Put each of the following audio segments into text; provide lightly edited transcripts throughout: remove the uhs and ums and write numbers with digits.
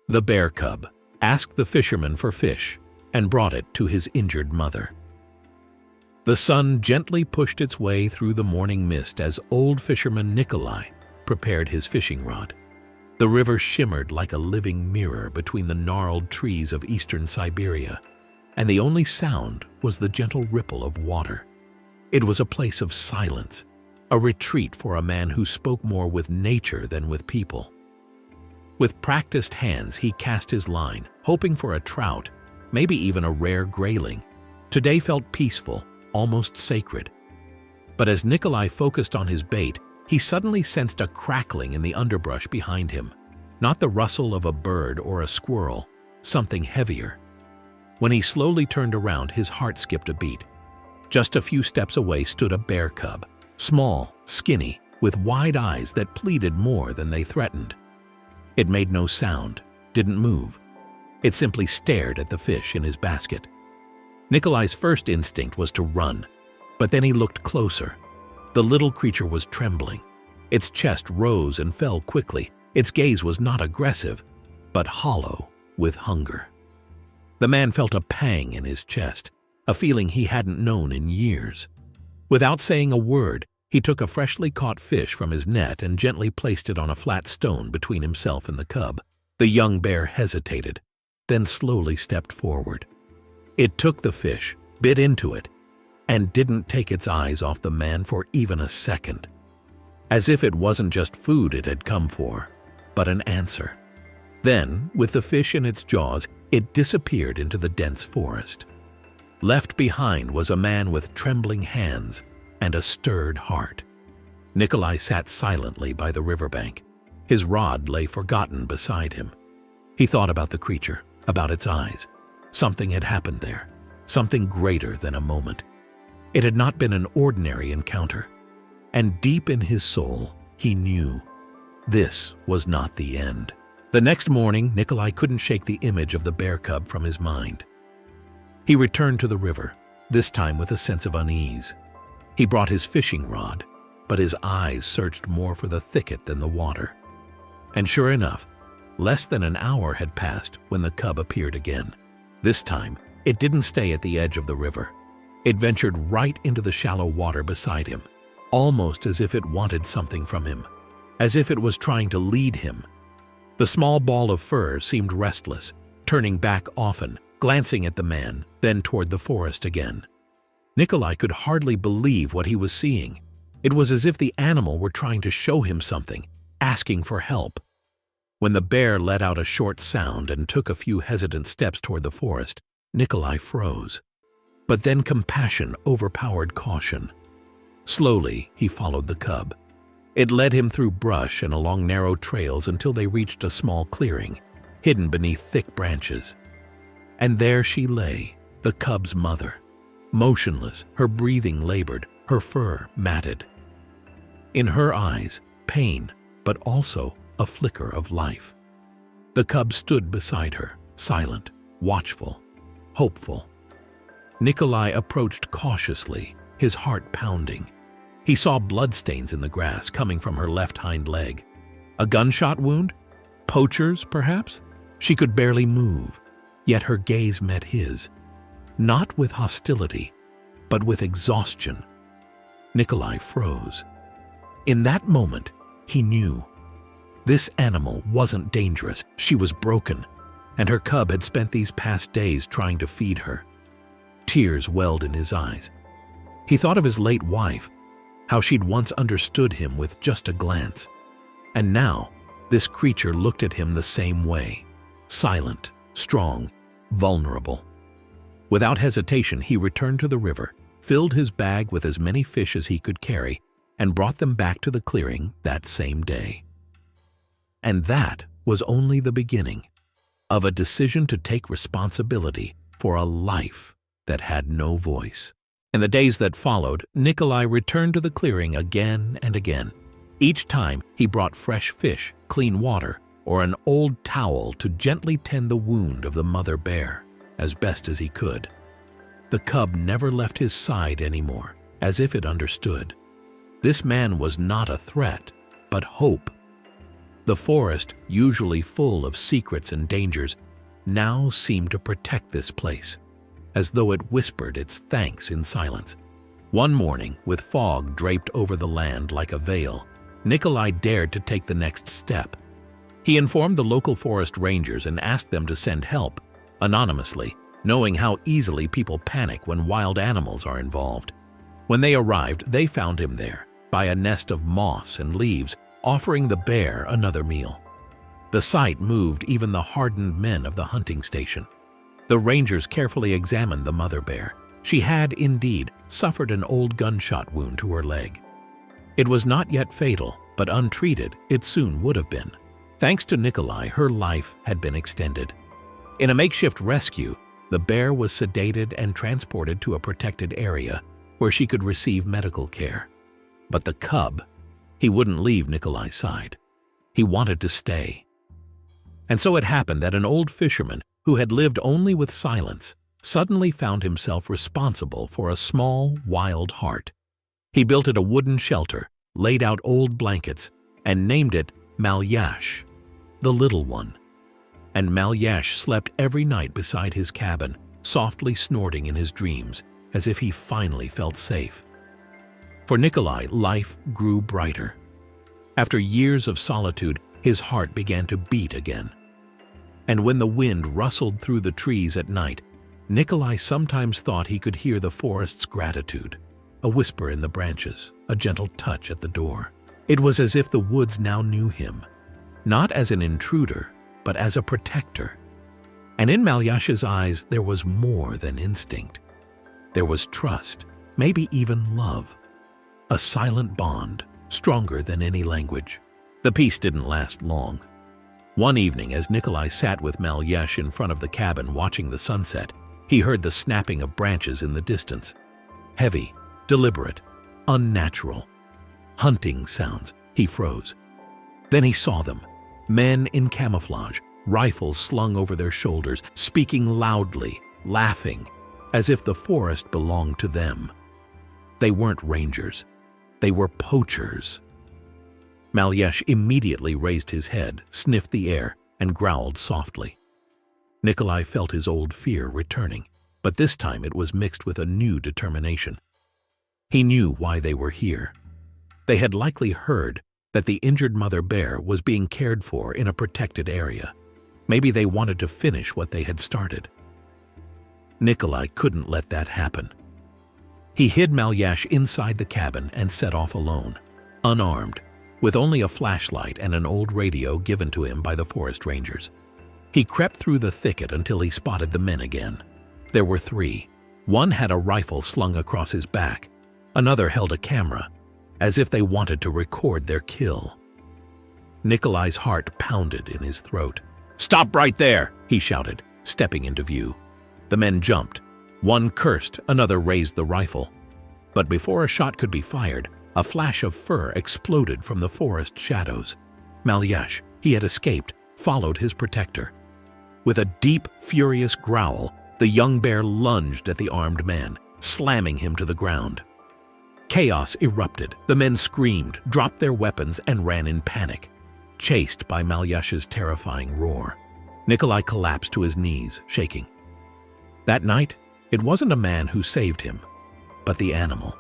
The bear cub asked the fisherman for fish and brought it to his injured mother. The sun gently pushed its way through the morning mist as old fisherman Nikolai prepared his fishing rod. The river shimmered like a living mirror between the gnarled trees of eastern Siberia, and the only sound was the gentle ripple of water. It was a place of silence, a retreat for a man who spoke more with nature than with people. With practiced hands, he cast his line, hoping for a trout, maybe even a rare grayling. Today felt peaceful, almost sacred. But as Nikolai focused on his bait, he suddenly sensed a crackling in the underbrush behind him. Not the rustle of a bird or a squirrel, something heavier. When he slowly turned around, his heart skipped a beat. Just a few steps away stood a bear cub, small, skinny, with wide eyes that pleaded more than they threatened. It made no sound, didn't move. It simply stared at the fish in his basket. Nikolai's first instinct was to run, but then he looked closer. The little creature was trembling. Its chest rose and fell quickly. Its gaze was not aggressive, but hollow with hunger. The man felt a pang in his chest, a feeling he hadn't known in years. Without saying a word, he took a freshly caught fish from his net and gently placed it on a flat stone between himself and the cub. The young bear hesitated, then slowly stepped forward. It took the fish, bit into it, and didn't take its eyes off the man for even a second. As if it wasn't just food it had come for, but an answer. Then, with the fish in its jaws, it disappeared into the dense forest. Left behind was a man with trembling hands and a stirred heart. Nikolai sat silently by the riverbank. His rod lay forgotten beside him. He thought about the creature, about its eyes. Something had happened there, something greater than a moment. It had not been an ordinary encounter, and deep in his soul, he knew this was not the end. The next morning, Nikolai couldn't shake the image of the bear cub from his mind. He returned to the river, this time with a sense of unease. He brought his fishing rod, but his eyes searched more for the thicket than the water. And sure enough, less than an hour had passed when the cub appeared again. This time, it didn't stay at the edge of the river. It ventured right into the shallow water beside him, almost as if it wanted something from him, as if it was trying to lead him. The small ball of fur seemed restless, turning back often, glancing at the man, then toward the forest again. Nikolai could hardly believe what he was seeing. It was as if the animal were trying to show him something, asking for help. When the bear let out a short sound and took a few hesitant steps toward the forest, Nikolai froze. But then compassion overpowered caution. Slowly, he followed the cub. It led him through brush and along narrow trails until they reached a small clearing, hidden beneath thick branches. And there she lay, the cub's mother, motionless, her breathing labored, her fur matted. In her eyes, pain, but also a flicker of life. The cub stood beside her, silent, watchful, hopeful. Nikolai approached cautiously, his heart pounding. He saw bloodstains in the grass coming from her left hind leg. A gunshot wound? Poachers, perhaps? She could barely move, yet her gaze met his, not with hostility, but with exhaustion. Nikolai froze. In that moment, he knew. This animal wasn't dangerous, she was broken, and her cub had spent these past days trying to feed her. Tears welled in his eyes. He thought of his late wife, how she'd once understood him with just a glance. And now, this creature looked at him the same way, silent, strong, vulnerable. Without hesitation, he returned to the river, filled his bag with as many fish as he could carry, and brought them back to the clearing that same day. And that was only the beginning of a decision to take responsibility for a life that had no voice. In the days that followed, Nikolai returned to the clearing again and again. Each time, he brought fresh fish, clean water, or an old towel to gently tend the wound of the mother bear, as best as he could. The cub never left his side anymore, as if it understood. This man was not a threat, but hope. The forest, usually full of secrets and dangers, now seemed to protect this place, as though it whispered its thanks in silence. One morning, with fog draped over the land like a veil, Nikolai dared to take the next step. He informed the local forest rangers and asked them to send help, anonymously, knowing how easily people panic when wild animals are involved. When they arrived, they found him there, by a nest of moss and leaves, offering the bear another meal. The sight moved even the hardened men of the hunting station. The rangers carefully examined the mother bear. She had, indeed, suffered an old gunshot wound to her leg. It was not yet fatal, but untreated, it soon would have been. Thanks to Nikolai, her life had been extended. In a makeshift rescue, the bear was sedated and transported to a protected area where she could receive medical care. But the cub, he wouldn't leave Nikolai's side. He wanted to stay. And so it happened that an old fisherman who had lived only with silence suddenly found himself responsible for a small, wild heart. He built it a wooden shelter, laid out old blankets, and named it Malash, the little one. And Malash slept every night beside his cabin, softly snorting in his dreams, as if he finally felt safe. For Nikolai, life grew brighter. After years of solitude, his heart began to beat again. And when the wind rustled through the trees at night, Nikolai sometimes thought he could hear the forest's gratitude, a whisper in the branches, a gentle touch at the door. It was as if the woods now knew him, not as an intruder, but as a protector. And in Malash's eyes there was more than instinct. There was trust, maybe even love. A silent bond, stronger than any language. The peace didn't last long. One evening, as Nikolai sat with Malash in front of the cabin watching the sunset, he heard the snapping of branches in the distance. Heavy, deliberate, unnatural. Hunting sounds. He froze. Then he saw them. Men in camouflage, rifles slung over their shoulders, speaking loudly, laughing, as if the forest belonged to them. They weren't rangers. They were poachers. Malash immediately raised his head, sniffed the air, and growled softly. Nikolai felt his old fear returning, but this time it was mixed with a new determination. He knew why they were here. They had likely heard that the injured mother bear was being cared for in a protected area. Maybe they wanted to finish what they had started. Nikolai couldn't let that happen. He hid Malash inside the cabin and set off alone, unarmed, with only a flashlight and an old radio given to him by the forest rangers. He crept through the thicket until he spotted the men again. There were three. One had a rifle slung across his back. Another held a camera, as if they wanted to record their kill. Nikolai's heart pounded in his throat. "Stop right there!" he shouted, stepping into view. The men jumped. One cursed, another raised the rifle. But before a shot could be fired, a flash of fur exploded from the forest shadows. Malash, he had escaped, followed his protector. With a deep, furious growl, the young bear lunged at the armed man, slamming him to the ground. Chaos erupted. The men screamed, dropped their weapons, and ran in panic, chased by Malash's terrifying roar. Nikolai collapsed to his knees, shaking. That night, it wasn't a man who saved him, but the animal.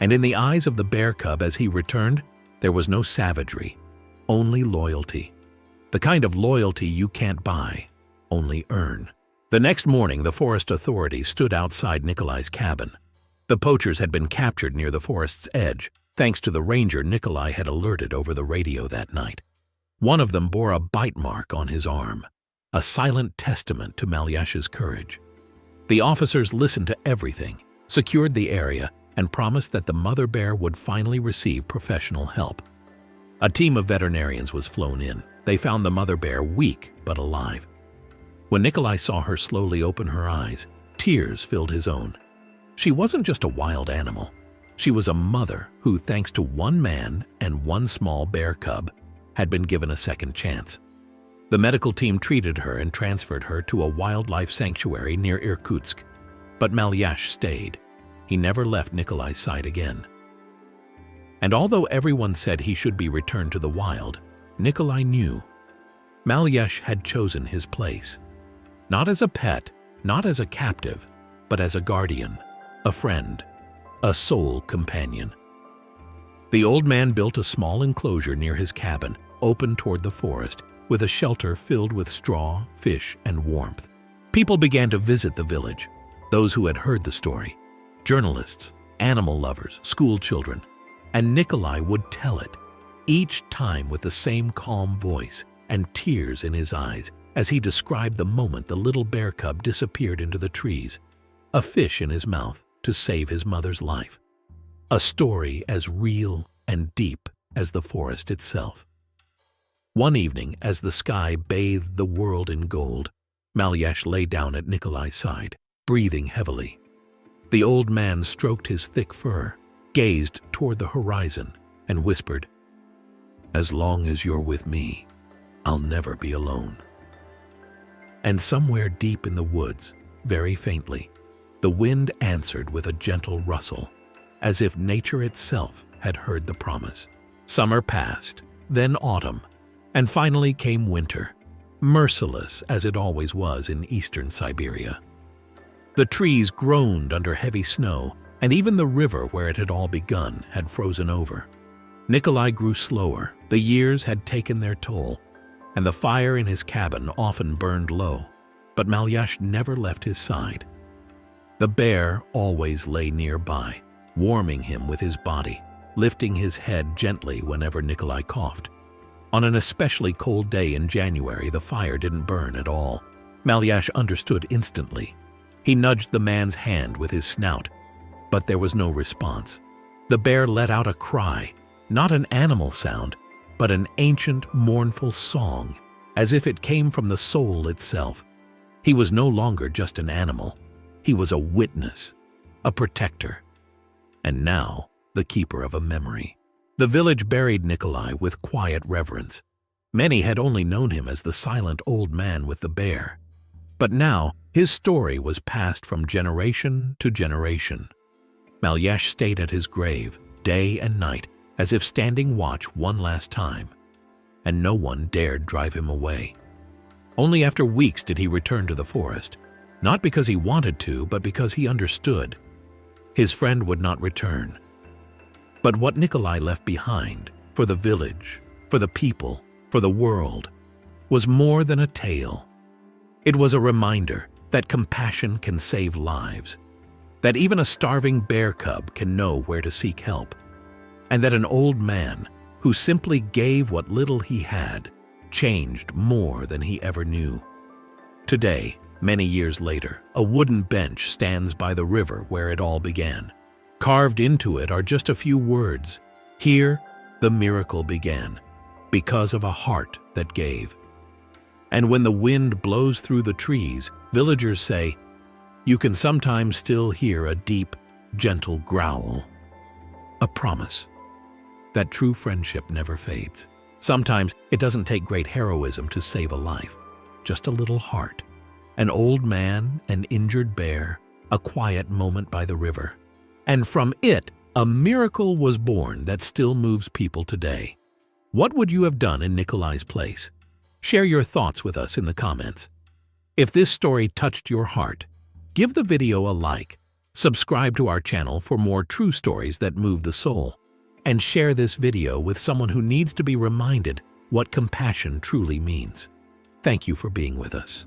And in the eyes of the bear cub as he returned, there was no savagery, only loyalty. The kind of loyalty you can't buy, only earn. The next morning, the forest authorities stood outside Nikolai's cabin. The poachers had been captured near the forest's edge, thanks to the ranger Nikolai had alerted over the radio that night. One of them bore a bite mark on his arm, a silent testament to Malash's courage. The officers listened to everything, secured the area, and promised that the mother bear would finally receive professional help. A team of veterinarians was flown in. They found the mother bear weak but alive. When Nikolai saw her slowly open her eyes, tears filled his own. She wasn't just a wild animal. She was a mother who, thanks to one man and one small bear cub, had been given a second chance. The medical team treated her and transferred her to a wildlife sanctuary near Irkutsk. But Malash stayed. He never left Nikolai's side again. And although everyone said he should be returned to the wild, Nikolai knew Malash had chosen his place, not as a pet, not as a captive, but as a guardian, a friend, a soul companion. The old man built a small enclosure near his cabin, open toward the forest, with a shelter filled with straw, fish, and warmth. People began to visit the village, those who had heard the story, journalists, animal lovers, school children, and Nikolai would tell it, each time with the same calm voice and tears in his eyes as he described the moment the little bear cub disappeared into the trees, a fish in his mouth to save his mother's life. A story as real and deep as the forest itself. One evening, as the sky bathed the world in gold, Malash lay down at Nikolai's side, breathing heavily. The old man stroked his thick fur, gazed toward the horizon, and whispered, "As long as you're with me, I'll never be alone." And somewhere deep in the woods, very faintly, the wind answered with a gentle rustle, as if nature itself had heard the promise. Summer passed, then autumn, and finally came winter, merciless as it always was in eastern Siberia. The trees groaned under heavy snow, and even the river where it had all begun had frozen over. Nikolai grew slower, the years had taken their toll, and the fire in his cabin often burned low, but Malash never left his side. The bear always lay nearby, warming him with his body, lifting his head gently whenever Nikolai coughed. On an especially cold day in January, the fire didn't burn at all. Malash understood instantly. He nudged the man's hand with his snout, but there was no response. The bear let out a cry, not an animal sound, but an ancient, mournful song, as if it came from the soul itself. He was no longer just an animal. He was a witness, a protector, and now the keeper of a memory. The village buried Nikolai with quiet reverence. Many had only known him as the silent old man with the bear. But now his story was passed from generation to generation. Malash stayed at his grave, day and night, as if standing watch one last time, and no one dared drive him away. Only after weeks did he return to the forest, not because he wanted to, but because he understood. His friend would not return. But what Nikolai left behind, for the village, for the people, for the world, was more than a tale. It was a reminder that compassion can save lives, that even a starving bear cub can know where to seek help, and that an old man who simply gave what little he had changed more than he ever knew. Today, many years later, a wooden bench stands by the river where it all began. Carved into it are just a few words. Here, the miracle began, because of a heart that gave. And when the wind blows through the trees, villagers say, you can sometimes still hear a deep, gentle growl. A promise that true friendship never fades. Sometimes it doesn't take great heroism to save a life, just a little heart. An old man, an injured bear, a quiet moment by the river. And from it, a miracle was born that still moves people today. What would you have done in Nikolai's place? Share your thoughts with us in the comments. If this story touched your heart, give the video a like, subscribe to our channel for more true stories that move the soul, and share this video with someone who needs to be reminded what compassion truly means. Thank you for being with us.